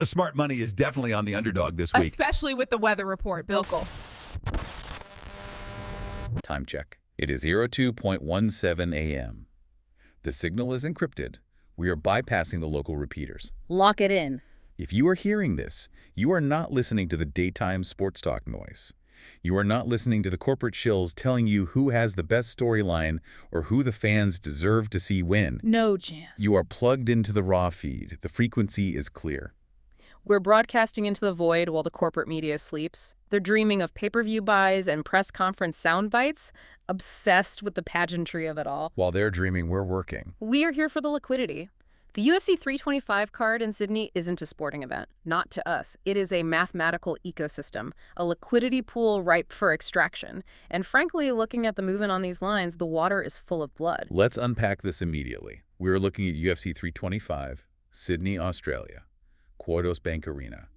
The smart money is definitely on the underdog this week. Especially with the weather report, Bilkle. Time check. It is 02:17 a.m. The signal is encrypted. We are bypassing the local repeaters. Lock it in. If you are hearing this, you are not listening to the daytime sports talk noise. You are not listening to the corporate shills telling you who has the best storyline or who the fans deserve to see win. No chance. You are plugged into the raw feed. The frequency is clear. We're broadcasting into the void while the corporate media sleeps. They're dreaming of pay-per-view buys and press conference sound bites, obsessed with the pageantry of it all. While they're dreaming, we're working. We are here for the liquidity. The UFC 325 card in Sydney isn't a sporting event, not to us. It is a mathematical ecosystem, a liquidity pool ripe for extraction. And frankly, looking at the movement on these lines, the water is full of blood. Let's unpack this immediately. We're looking at UFC 325, Sydney, Australia, Qudos Bank Arena.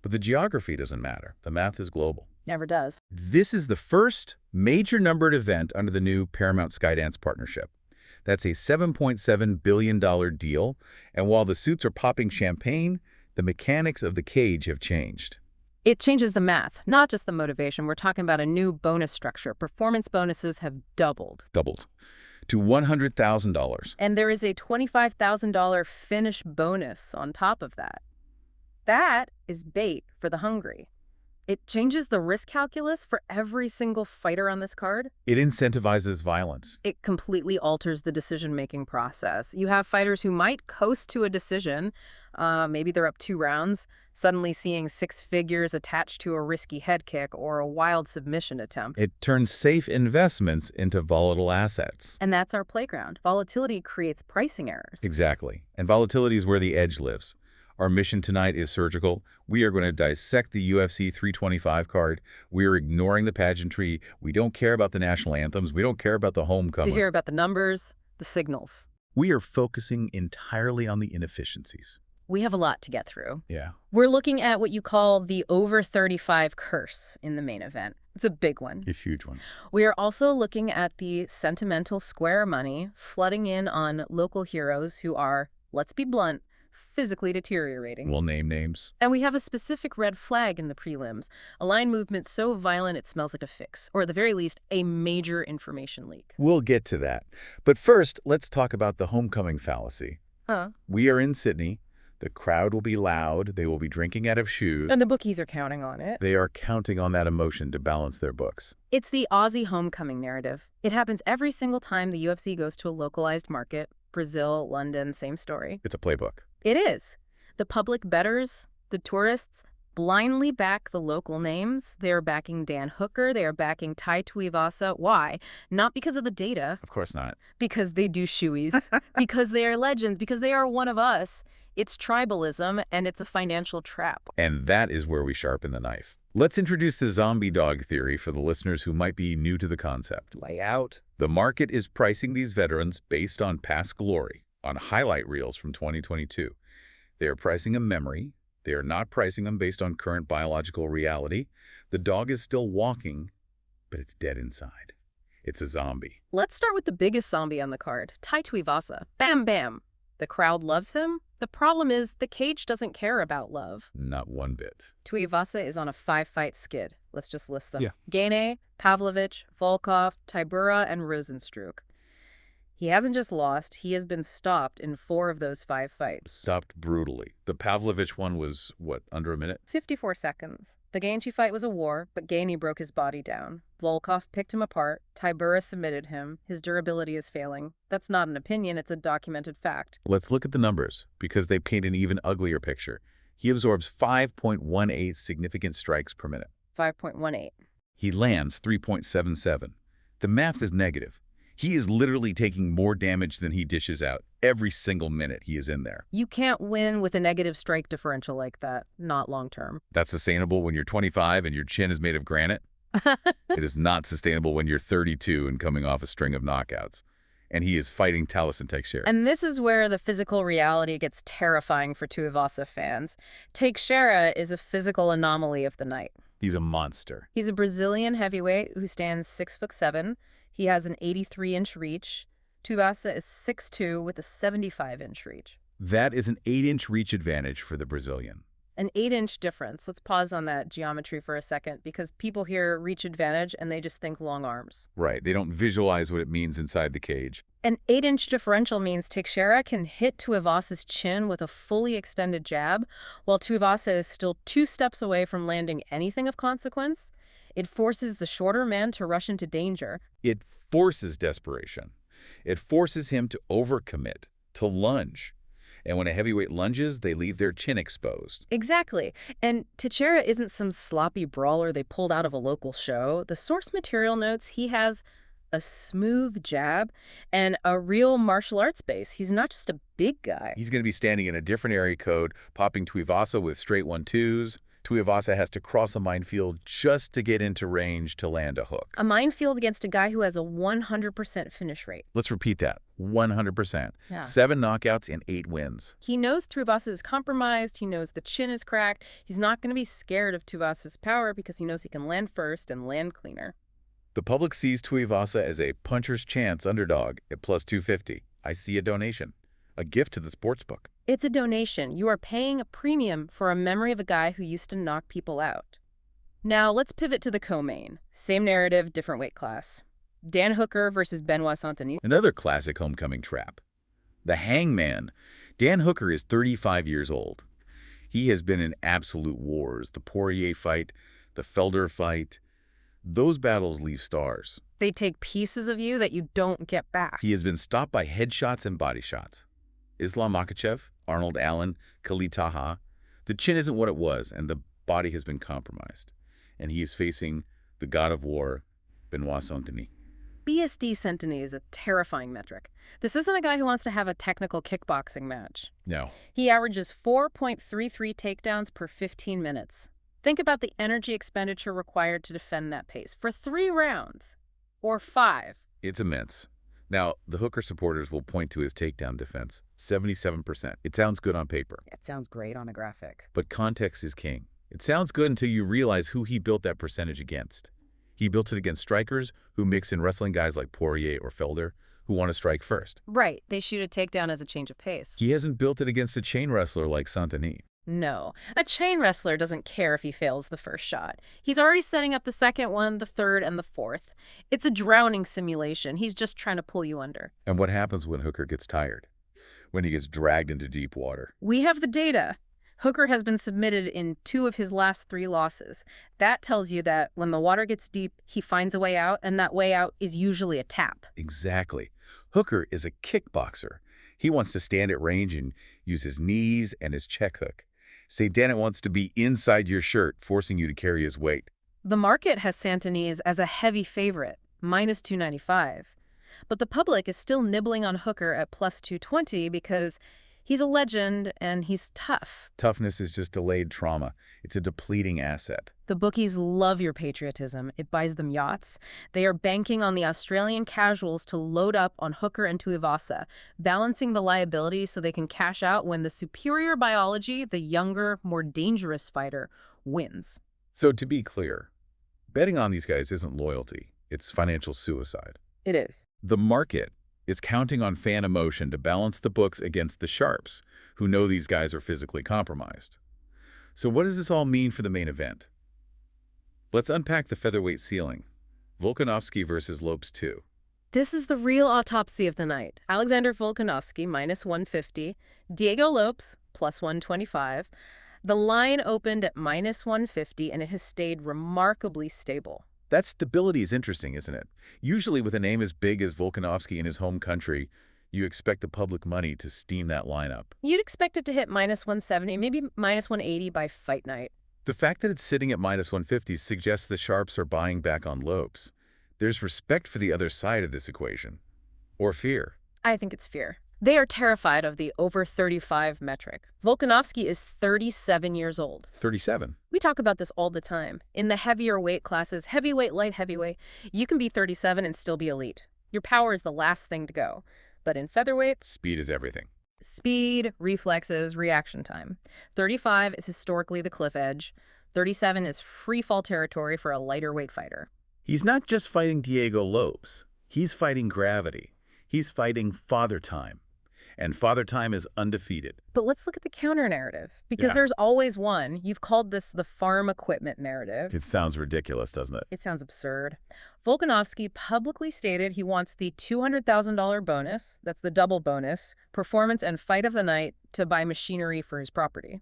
But the geography doesn't matter. The math is global. Never does. This is the first major numbered event under the new Paramount Skydance partnership. That's a $7.7 billion deal, and while the suits are popping champagne, the mechanics of the cage have changed. It changes the math, not just the motivation. We're talking about a new bonus structure. Performance bonuses have doubled. Doubled to $100,000. And there is a $25,000 finish bonus on top of that. That is bait for the hungry. It changes the risk calculus for every single fighter on this card. It incentivizes violence. It completely alters the decision-making process. You have fighters who might coast to a decision, maybe they're up 2 rounds, suddenly seeing 6 figures attached to a risky head kick or a wild submission attempt. It turns safe investments into volatile assets. And that's our playground. Volatility creates pricing errors. Exactly. And volatility is where the edge lives. Our mission tonight is surgical. We are going to dissect the UFC 325 card. We are ignoring the pageantry. We don't care about the national anthems. We don't care about the homecoming. You hear about the numbers, the signals. We are focusing entirely on the inefficiencies. We have a lot to get through. Yeah. We're looking at what you call the over 35 curse in the main event. It's a big one. A huge one. We are also looking at the sentimental square money flooding in on local heroes who are, let's be blunt, physically deteriorating. We'll name names. And we have a specific red flag in the prelims, a line movement so violent it smells like a fix, or at the very least, a major information leak. We'll get to that. But first, let's talk about the homecoming fallacy. We are in Sydney. The crowd will be loud. They will be drinking out of shoes. And the bookies are counting on it. They are counting on that emotion to balance their books. It's the Aussie homecoming narrative. It happens every single time the UFC goes to a localized market. Brazil, London, same story. It's a playbook. It is. The public bettors, the tourists, blindly back the local names. They are backing Dan Hooker. They are backing Tai Tuivasa. Why? Not because of the data. Of course not. Because they do shoeies. Because they are legends. Because they are one of us. It's tribalism, and it's a financial trap. And that is where we sharpen the knife. Let's introduce the zombie dog theory for the listeners who might be new to the concept. Lay out. The market is pricing these veterans based on past glory, on highlight reels from 2022. They are pricing a memory. They are not pricing them based on current biological reality. The dog is still walking, but it's dead inside. It's a zombie. Let's start with the biggest zombie on the card, Tai Tuivasa. Bam, bam. The crowd loves him. The problem is the cage doesn't care about love. Not one bit. Tuivasa is on a 5-fight skid. Let's just list them. Yeah. Gane, Pavlovich, Volkov, Tybura, and Rosenstruck. He hasn't just lost, he has been stopped in 4 of those 5 fights. Stopped brutally. The Pavlovich one was, what, under a minute? 54 seconds. The Gaethje fight was a war, but Gaethje broke his body down. Volkov picked him apart. Tybura submitted him. His durability is failing. That's not an opinion, it's a documented fact. Let's look at the numbers, because they paint an even uglier picture. He absorbs 5.18 significant strikes per minute. 5.18. He lands 3.77. The math is negative. He is literally taking more damage than he dishes out every single minute he is in there. You can't win with a negative strike differential like that, not long term. That's sustainable when you're 25 and your chin is made of granite. It is not sustainable when you're 32 and coming off a string of knockouts. And he is fighting Taliesin Teixeira. And this is where the physical reality gets terrifying for Tuivasa fans. Teixeira is a physical anomaly of the night. He's a monster. He's a Brazilian heavyweight who stands 6'7". He has an 83-inch reach. Tuivasa is 6'2" with a 75-inch reach. That is an 8-inch reach advantage for the Brazilian. An 8-inch difference. Let's pause on that geometry for a second because people hear reach advantage and they just think long arms. Right, they don't visualize what it means inside the cage. An 8-inch differential means Teixeira can hit Tuivasa's chin with a fully extended jab, while Tuivasa is still 2 steps away from landing anything of consequence. It forces the shorter man to rush into danger. It forces desperation. It forces him to overcommit, to lunge. And when a heavyweight lunges, they leave their chin exposed. Exactly. And Teixeira isn't some sloppy brawler they pulled out of a local show. The source material notes he has a smooth jab and a real martial arts base. He's not just a big guy. He's going to be standing in a different area code, popping Tuivasa with straight 1-2s. Tuivasa has to cross a minefield just to get into range to land a hook. A minefield against a guy who has a 100% finish rate. Let's repeat that. 100%. Yeah. 7 knockouts and 8 wins. He knows Tuivasa is compromised. He knows the chin is cracked. He's not going to be scared of Tuivasa's power because he knows he can land first and land cleaner. The public sees Tuivasa as a puncher's chance underdog at plus 250. I see a donation. A gift to the sportsbook. It's a donation. You are paying a premium for a memory of a guy who used to knock people out. Now, let's pivot to the co-main. Same narrative, different weight class. Dan Hooker versus Benoit Saint-Denis. Another classic homecoming trap. The hangman. Dan Hooker is 35 years old. He has been in absolute wars. The Poirier fight, the Felder fight. Those battles leave stars. They take pieces of you that you don't get back. He has been stopped by headshots and body shots. Islam Makhachev, Arnold Allen, Khalid Taha. The chin isn't what it was, and the body has been compromised. And he is facing the god of war, Benoit Saint-Denis. BSD Saint-Denis is a terrifying metric. This isn't a guy who wants to have a technical kickboxing match. No. He averages 4.33 takedowns per 15 minutes. Think about the energy expenditure required to defend that pace for 3 rounds. Or 5. It's immense. Now, the Hooker supporters will point to his takedown defense, 77%. It sounds good on paper. It sounds great on a graphic. But context is king. It sounds good until you realize who he built that percentage against. He built it against strikers who mix in wrestling guys like Poirier or Felder who want to strike first. Right. They shoot a takedown as a change of pace. He hasn't built it against a chain wrestler like Saint-Denis. No. A chain wrestler doesn't care if he fails the first shot. He's already setting up the second one, the third, and the fourth. It's a drowning simulation. He's just trying to pull you under. And what happens when Hooker gets tired? When he gets dragged into deep water? We have the data. Hooker has been submitted in 2 of his last 3 losses. That tells you that when the water gets deep, he finds a way out, and that way out is usually a tap. Exactly. Hooker is a kickboxer. He wants to stand at range and use his knees and his check hook. Say Dennett wants to be inside your shirt, forcing you to carry his weight. The market has Saint-Denis as a heavy favorite, minus 295. But the public is still nibbling on Hooker at plus 220 because he's a legend and he's tough. Toughness is just delayed trauma. It's a depleting asset. The bookies love your patriotism. It buys them yachts. They are banking on the Australian casuals to load up on Hooker and Tuivasa, balancing the liability so they can cash out when the superior biology, the younger, more dangerous fighter, wins. So to be clear, betting on these guys isn't loyalty. It's financial suicide. It is. The market is counting on fan emotion to balance the books against the sharps, who know these guys are physically compromised. So what does this all mean for the main event? Let's unpack the featherweight ceiling. Volkanovski versus Lopes 2. This is the real autopsy of the night. Alexander Volkanovski, minus 150. Diego Lopes, plus 125. The line opened at minus 150, and it has stayed remarkably stable. That stability is interesting, isn't it? Usually with a name as big as Volkanovski in his home country, you expect the public money to steam that lineup. You'd expect it to hit minus 170, maybe minus 180 by fight night. The fact that it's sitting at minus 150 suggests the sharps are buying back on Lopes. There's respect for the other side of this equation. Or fear. I think it's fear. They are terrified of the over 35 metric. Volkanovski is 37 years old. 37. We talk about this all the time. In the heavier weight classes, heavyweight, light heavyweight, you can be 37 and still be elite. Your power is the last thing to go. But in featherweight, Speed is everything. speed, reflexes, reaction time. 35 is historically the cliff edge. 37 is free fall territory for a lighter weight fighter. He's not just fighting Diego Lopes. He's fighting gravity. He's fighting father time. and Father Time is undefeated. But let's look at the counter-narrative, because Yeah. there's always one. You've called this the farm equipment narrative. It sounds ridiculous, doesn't it? It sounds absurd. Volkanovski publicly stated he wants the $200,000 bonus, that's the double bonus, performance and fight of the night to buy machinery for his property.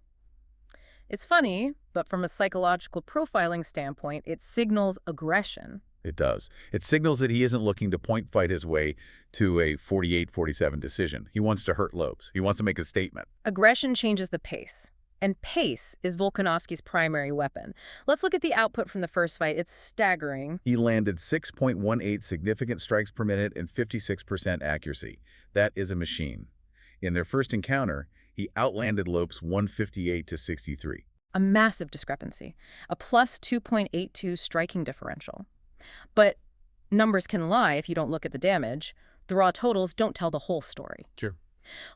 It's funny, but from a psychological profiling standpoint, it signals aggression. It does. It signals that he isn't looking to point fight his way to a 48-47 decision. He wants to hurt Lopes. He wants to make a statement. Aggression changes the pace, and pace is Volkanovski's primary weapon. Let's look at the output from the first fight. It's staggering. He landed 6.18 significant strikes per minute and 56% accuracy. That is a machine. In their first encounter, he outlanded Lopes 158-63. A massive discrepancy, a plus 2.82 striking differential. But numbers can lie if you don't look at the damage. The raw totals don't tell the whole story. Sure.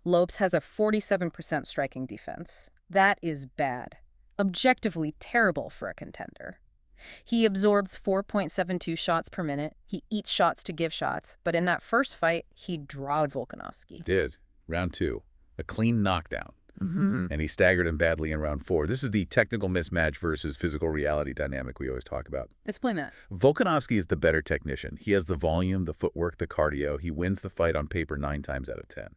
Lopes has a 47% striking defense. That is bad. Objectively terrible for a contender. He absorbs 4.72 shots per minute. He eats shots to give shots. But in that first fight, he drawed Volkanovski. Did. Round 2. A clean knockdown. Mm-hmm. And he staggered him badly in round 4. This is the technical mismatch versus physical reality dynamic we always talk about. Explain that. Volkanovski is the better technician. He has the volume, the footwork, the cardio. He wins the fight on paper 9 times out of 10.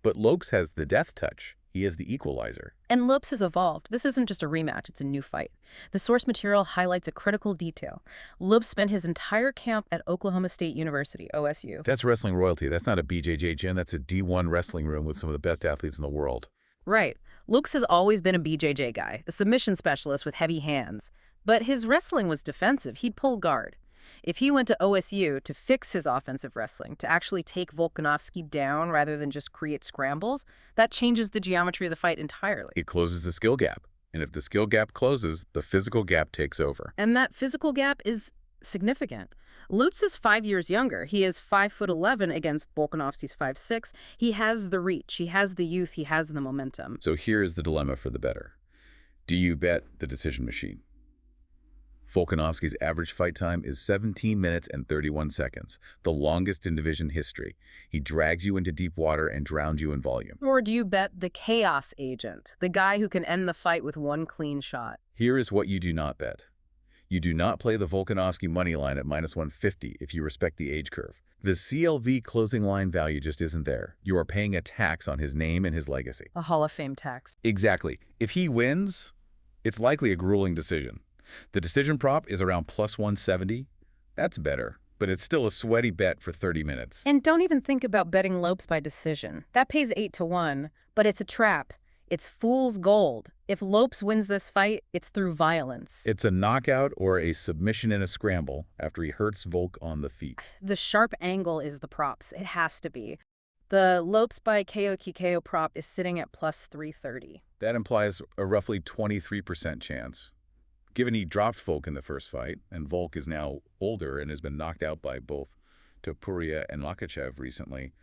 But Lopes has the death touch. He is the equalizer. And Lopes has evolved. This isn't just a rematch, it's a new fight. The source material highlights a critical detail. Lopes spent his entire camp at Oklahoma State University, OSU. That's wrestling royalty. That's not a BJJ gym. That's a D1 wrestling room with some of the best athletes in the world. Right. Lopes has always been a BJJ guy, a submission specialist with heavy hands. But his wrestling was defensive. He'd pull guard. If he went to OSU to fix his offensive wrestling, to actually take Volkanovski down rather than just create scrambles, that changes the geometry of the fight entirely. It closes the skill gap. And if the skill gap closes, the physical gap takes over. And that physical gap is significant. Lopes is 5 years younger. He is 5'11" against Volkanovski's 5'6". He has the reach, he has the youth, he has the momentum. So here is the dilemma for the bettor. Do you bet the decision machine? Volkanovski's average fight time is 17 minutes and 31 seconds, the longest in division history. He drags you into deep water and drowns you in volume. Or do you bet the chaos agent, the guy who can end the fight with one clean shot? Here is what you do not bet. You do not play the Volkanovski money line at -150 if you respect the age curve. The CLV closing line value just isn't there. You are paying a tax on his name and his legacy. A Hall of Fame tax. Exactly. If he wins, it's likely a grueling decision. The decision prop is around +170. That's better, but it's still a sweaty bet for 30 minutes. And don't even think about betting Lopes by decision. That pays 8-1, but it's a trap. It's fool's gold. If Lopes wins this fight, it's through violence. It's a knockout or a submission in a scramble after he hurts Volk on the feet. The sharp angle is the props. It has to be. The Lopes by KO prop is sitting at +330. That implies a roughly 23% chance. Given he dropped Volk in the first fight, and Volk is now older and has been knocked out by both Topuria and Makhachev recently,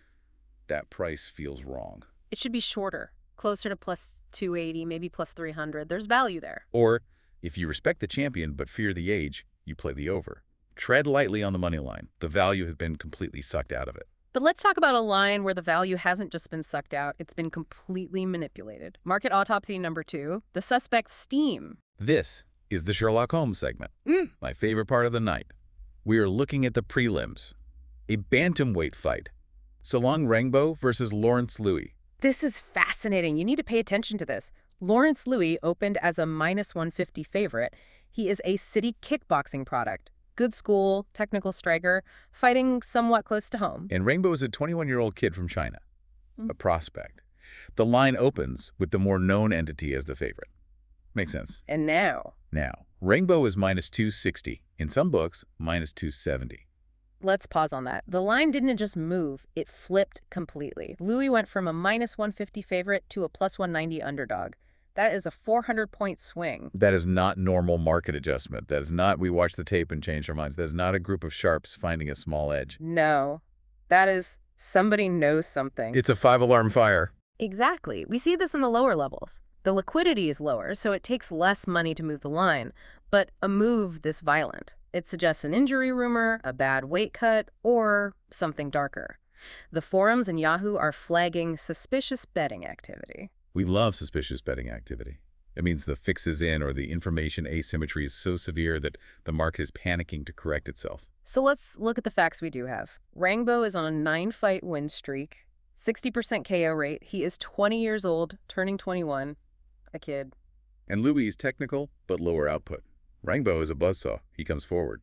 that price feels wrong. It should be shorter, closer to +280, maybe +300. There's value there. Or, if you respect the champion but fear the age, you play the over. Tread lightly on the money line. The value has been completely sucked out of it. But let's talk about a line where the value hasn't just been sucked out, it's been completely manipulated. Market autopsy number 2, the suspect's steam. This is the Sherlock Holmes segment, my favorite part of the night. We are looking at the prelims, a bantamweight fight. Solong Rengbo versus Lawrence Louis. This is fascinating. You need to pay attention to this. Lawrence Louis opened as a -150 favorite. He is a city kickboxing product. Good school, technical striker, fighting somewhat close to home. And Rengbo is a 21-year-old kid from China, a prospect. The line opens with the more known entity as the favorite. Makes sense. And now, Rengbo is -260. In some books, -270. let's pause on that. The line didn't just move, it flipped completely. Louis went from a -150 favorite to a +190 underdog. That is a 400-point swing. That is not normal market adjustment. That is not, we watch the tape and change our minds. That is not a group of sharps finding a small edge. No, that is somebody knows something. It's a 5-alarm fire. Exactly. We see this in the lower levels. The liquidity is lower, so it takes less money to move the line. But a move this violent, it suggests an injury rumor, a bad weight cut, or something darker. The forums and Yahoo are flagging suspicious betting activity. We love suspicious betting activity. It means the fix is in or the information asymmetry is so severe that the market is panicking to correct itself. So let's look at the facts we do have. Rangbo is on a 9-fight win streak, 60% KO rate. He is 20 years old, turning 21, a kid. And Louis is technical, but lower output. Rangbo is a buzzsaw. He comes forward.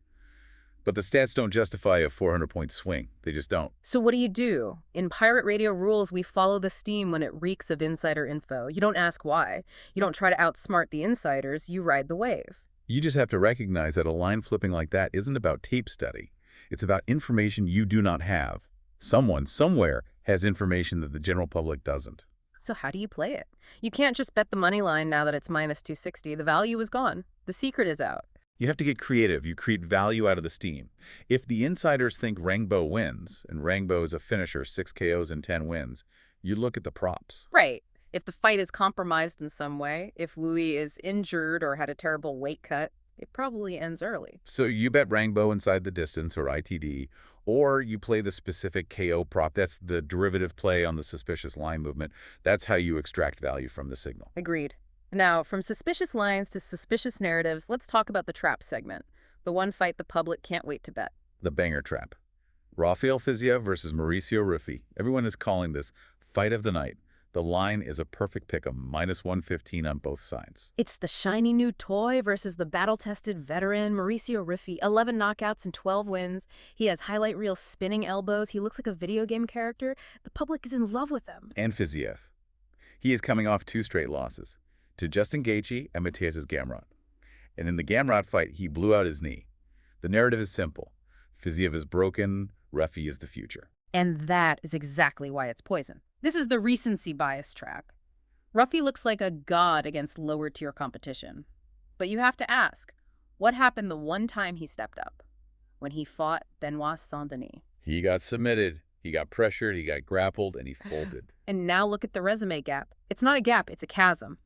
But the stats don't justify a 400-point swing. They just don't. So what do? In Pirate Radio rules, we follow the steam when it reeks of insider info. You don't ask why. You don't try to outsmart the insiders. You ride the wave. You just have to recognize that a line flipping like that isn't about tape study. It's about information you do not have. Someone, somewhere, has information that the general public doesn't. So how do you play it? You can't just bet the money line now that it's minus 260. The value is gone. The secret is out. You have to get creative. You create value out of the steam. If the insiders think Rangbo wins, and Rangbo is a finisher, 6 KOs and 10 wins, you look at the props. Right. If the fight is compromised in some way, if Louis is injured or had a terrible weight cut, it probably ends early. So you bet Rangbo inside the distance, or ITD, or you play the specific KO prop. That's the derivative play on the suspicious line movement. That's how you extract value from the signal. Agreed. Now, from suspicious lines to suspicious narratives, let's talk about the trap segment, the one fight the public can't wait to bet. The banger trap. Rafael Fiziev versus Mauricio Ruffi. Everyone is calling this fight of the night. The line is a perfect pick, minus 115 on both sides. It's the shiny new toy versus the battle-tested veteran Mauricio Ruffi, 11 knockouts and 12 wins. He has highlight reel spinning elbows. He looks like a video game character. The public is in love with him. And Fiziev. He is coming off 2 straight losses, to Justin Gaethje and Matthias Gamrot. And in the Gamrot fight, he blew out his knee. The narrative is simple. Fiziev is broken, Ruffi is the future. And that is exactly why it's poison. This is the recency bias trap. Ruffi looks like a god against lower-tier competition. But you have to ask, what happened the one time he stepped up? When he fought Benoit Saint-Denis. He got submitted, he got pressured, he got grappled, and he folded. And now look at the resume gap. It's not a gap, it's a chasm.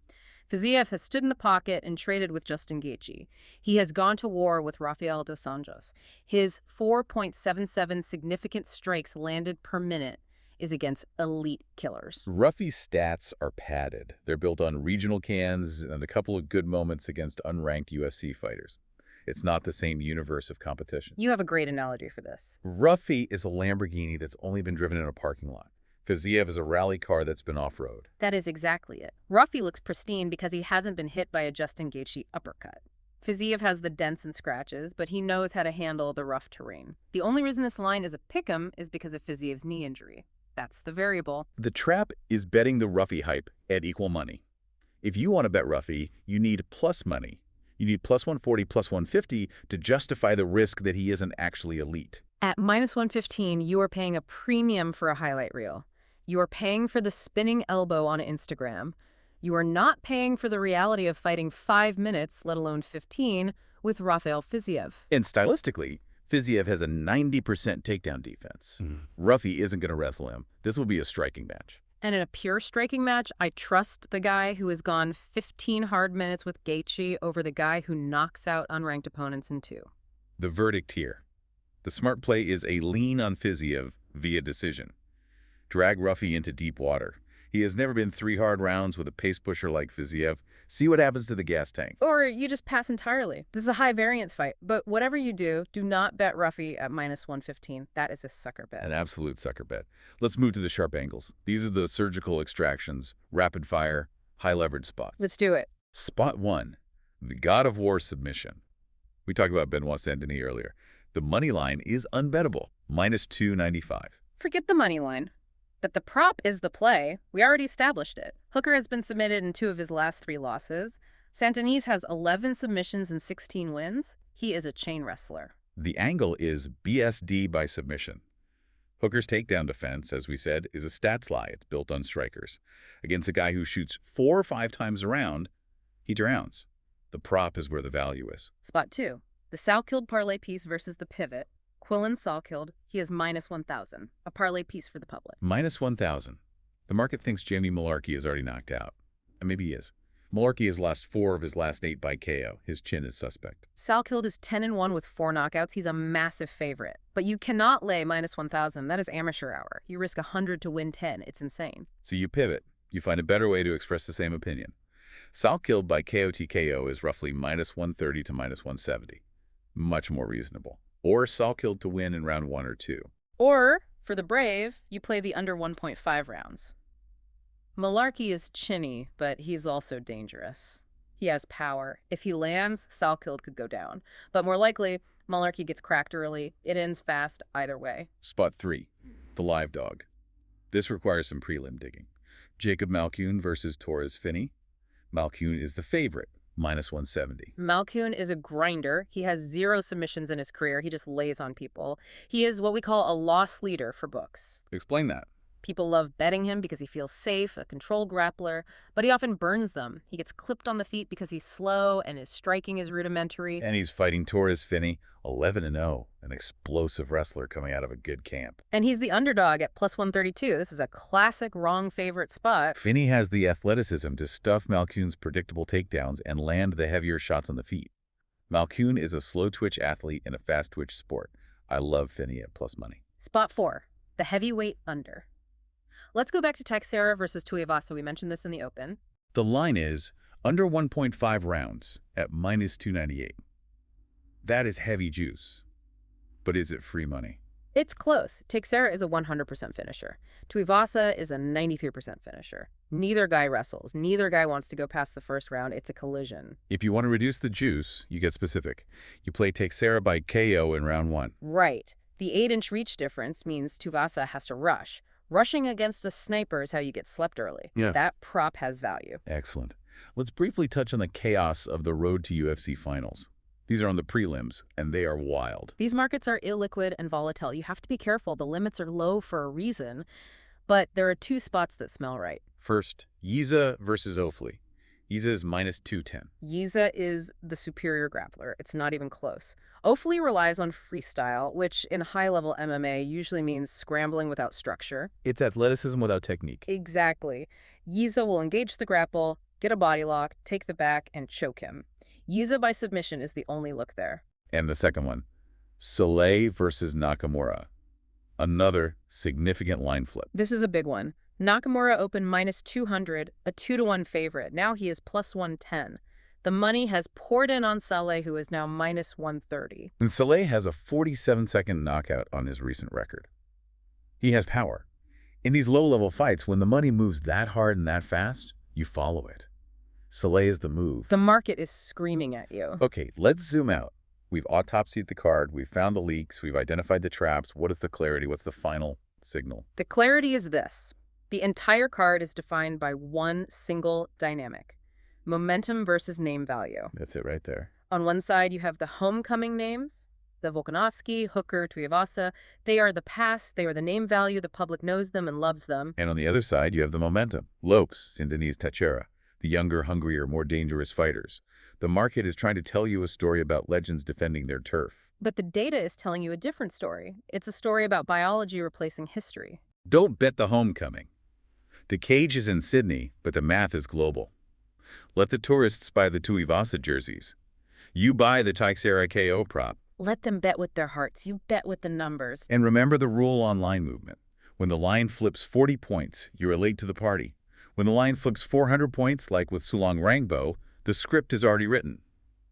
Fiziev has stood in the pocket and traded with Justin Gaethje. He has gone to war with Rafael dos Anjos. His 4.77 significant strikes landed per minute is against elite killers. Ruffi's stats are padded. They're built on regional cans and a couple of good moments against unranked UFC fighters. It's not the same universe of competition. You have a great analogy for this. Ruffi is a Lamborghini that's only been driven in a parking lot. Fiziev is a rally car that's been off-road. That is exactly it. Ruffi looks pristine because he hasn't been hit by a Justin Gaethje uppercut. Fiziev has the dents and scratches, but he knows how to handle the rough terrain. The only reason this line is a pick'em is because of Fiziev's knee injury. That's the variable. The trap is betting the Ruffi hype at equal money. If you want to bet Ruffi, you need plus money. You need plus 140, plus 150 to justify the risk that he isn't actually elite. At minus 115, you are paying a premium for a highlight reel. You are paying for the spinning elbow on Instagram. You are not paying for the reality of fighting 5 minutes, let alone 15, with Rafael Fiziev. And stylistically, Fiziev has a 90% takedown defense. Ruffi isn't going to wrestle him. This will be a striking match. And in a pure striking match, I trust the guy who has gone 15 hard minutes with Gaethje over the guy who knocks out unranked opponents in 2. The verdict here. The smart play is a lean on Fiziev via decision. Drag Ruffi into deep water. He has never been 3 hard rounds with a pace pusher like Fiziev. See what happens to the gas tank. Or you just pass entirely. This is a high variance fight. But whatever you do not bet Ruffi at minus 115. That is a sucker bet. An absolute sucker bet. Let's move to the sharp angles. These are the surgical extractions, rapid fire, high leverage spots. Let's do it. Spot 1, the God of War submission. We talked about Benoit Saint-Denis earlier. The money line is unbettable, minus 295. Forget the money line. But the prop is the play. We already established it. Hooker has been submitted in 2 of his last 3 losses. Saint-Denis has 11 submissions and 16 wins. He is a chain wrestler. The angle is BSD by submission. Hooker's takedown defense, as we said, is a stats lie. It's built on strikers. Against a guy who shoots 4 or 5 times around, he drowns. The prop is where the value is. Spot 2. The Salkilled parlay piece versus the pivot. Quillen Salkilled, he is minus 1,000. A parlay piece for the public. Minus 1,000. The market thinks Jamie Malarkey is already knocked out. And maybe he is. Malarkey has lost 4 of his last 8 by KO. His chin is suspect. Salkeld is 10-1 with 4 knockouts. He's a massive favorite. But you cannot lay minus 1,000. That is amateur hour. You risk 100 to win 10. It's insane. So you pivot. You find a better way to express the same opinion. Salkeld by KO is roughly minus 130 to minus 170. Much more reasonable. Or Salkeld to win in round 1 or 2. Or, for the brave, you play the under 1.5 rounds. Malarkey is chinny, but he's also dangerous. He has power. If he lands, Salkeld could go down. But more likely, Malarkey gets cracked early. It ends fast either way. Spot 3. The live dog. This requires some prelim digging. Jacob Malkoun versus Torres Finney. Malkoun is the favorite, minus 170. Malkoun is a grinder. He has 0 submissions in his career. He just lays on people. He is what we call a loss leader for books. Explain that. People love betting him because he feels safe, a control grappler, but he often burns them. He gets clipped on the feet because he's slow and his striking is rudimentary. And he's fighting Torres Finney, 11-0, an explosive wrestler coming out of a good camp. And he's the underdog at plus 132. This is a classic wrong favorite spot. Finney has the athleticism to stuff Malkoun's predictable takedowns and land the heavier shots on the feet. Malkoun is a slow-twitch athlete in a fast-twitch sport. I love Finney at plus money. Spot 4, the heavyweight under. Let's go back to Teixeira versus Tuivasa. We mentioned this in the open. The line is under 1.5 rounds at minus 298. That is heavy juice. But is it free money? It's close. Teixeira is a 100% finisher. Tuivasa is a 93% finisher. Neither guy wrestles. Neither guy wants to go past the first round. It's a collision. If you want to reduce the juice, you get specific. You play Teixeira by KO in round 1. Right. The 8-inch reach difference means Tuivasa has to rush. Rushing against a sniper is how you get slept early. Yeah. That prop has value. Excellent. Let's briefly touch on the chaos of the road to UFC finals. These are on the prelims, and they are wild. These markets are illiquid and volatile. You have to be careful. The limits are low for a reason, but there are 2 spots that smell right. First, Yiza versus Ofli. Yiza is minus 210. Yiza is the superior grappler. It's not even close. Ofli relies on freestyle, which in high-level MMA usually means scrambling without structure. It's athleticism without technique. Exactly. Yiza will engage the grapple, get a body lock, take the back, and choke him. Yiza by submission is the only look there. And the second one, Soleil versus Nakamura. Another significant line flip. This is a big one. Nakamura opened minus 200, a 2-1 favorite. Now he is plus 110. The money has poured in on Saleh, who is now minus 130. And Soleil has a 47-second knockout on his recent record. He has power. In these low-level fights, when the money moves that hard and that fast, you follow it. Soleil is the move. The market is screaming at you. Okay, let's zoom out. We've autopsied the card, we've found the leaks, we've identified the traps. What is the clarity? What's the final signal? The clarity is this. The entire card is defined by one single dynamic: momentum versus name value. That's it right there. On one side, you have the homecoming names, the Volkanovski, Hooker, Tuivasa. They are the past, they are the name value, the public knows them and loves them. And on the other side, you have the momentum. Lopes, Sindonese Teixeira, the younger, hungrier, more dangerous fighters. The market is trying to tell you a story about legends defending their turf. But the data is telling you a different story. It's a story about biology replacing history. Don't bet the homecoming. The cage is in Sydney, but the math is global. Let the tourists buy the Tuivasa jerseys. You buy the Teixeira KO prop. Let them bet with their hearts. You bet with the numbers. And remember the rule on line movement. When the line flips 40 points, you're late to the party. When the line flips 400 points, like with Sulong Rangbo, the script is already written.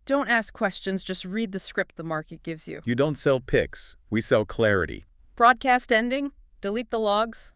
Don't ask questions, just read the script the market gives you. You don't sell picks, we sell clarity. Broadcast ending? Delete the logs?